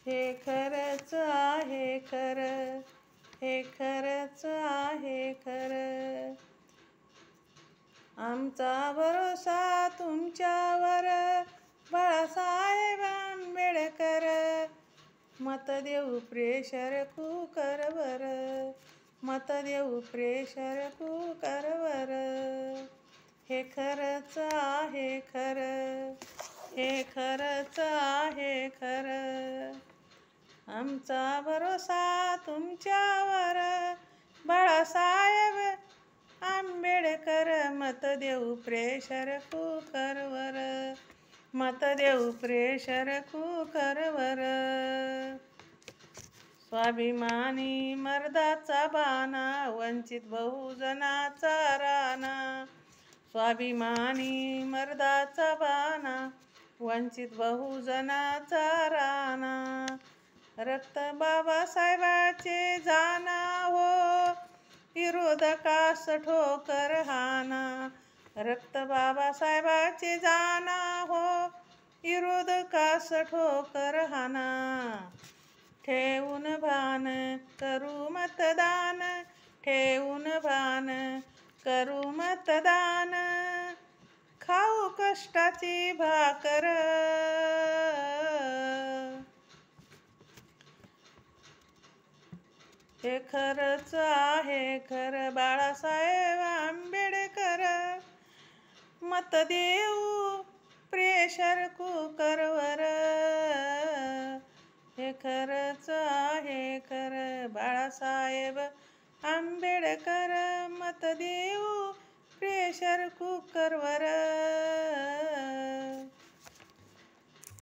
हे खरंच आहे खरं, हे खरंच आहे खरं. आमचा भरोसा तुमच्यावर, बाळासाहेब आंबेडकर. मत देऊ प्रेशर कुकरवर, मत देऊ प्रेशर कुकरवर. हे खरंच आहे खरं, हे खरंच आहे खरं. आमचा भरोसा तुमच्यावर, बाळासाहेब आंबेडकर. मत देऊ प्रेशर कुकरवर, मत देऊ प्रेशर कुकरवर. स्वाभिमानी मर्दाचा बाणा, वंचित बहुजनाचा राणा. स्वाभिमानी मर्दाचा बाणा, वंचित बहुजनाचा राणा. रक्त बाबासाहेबाचे जाणा हो, विरोधकास ठोकर हाना. रक्त बाबासाहेबाचे जाणा हो, विरोधकास ठोकर हाना. ठेवून भान करू मतदान, ठेवून भान करू मतदान. खाऊ कष्टाची भाकर, हे खरंच आहे खरं. बाळासाहेब आंबेडकर. मत देऊ प्रेशर कुकरवर, हे खरंच आहे खरं. बाळासाहेब आंबेडकर. मत देऊ प्रेशर कुकरवर.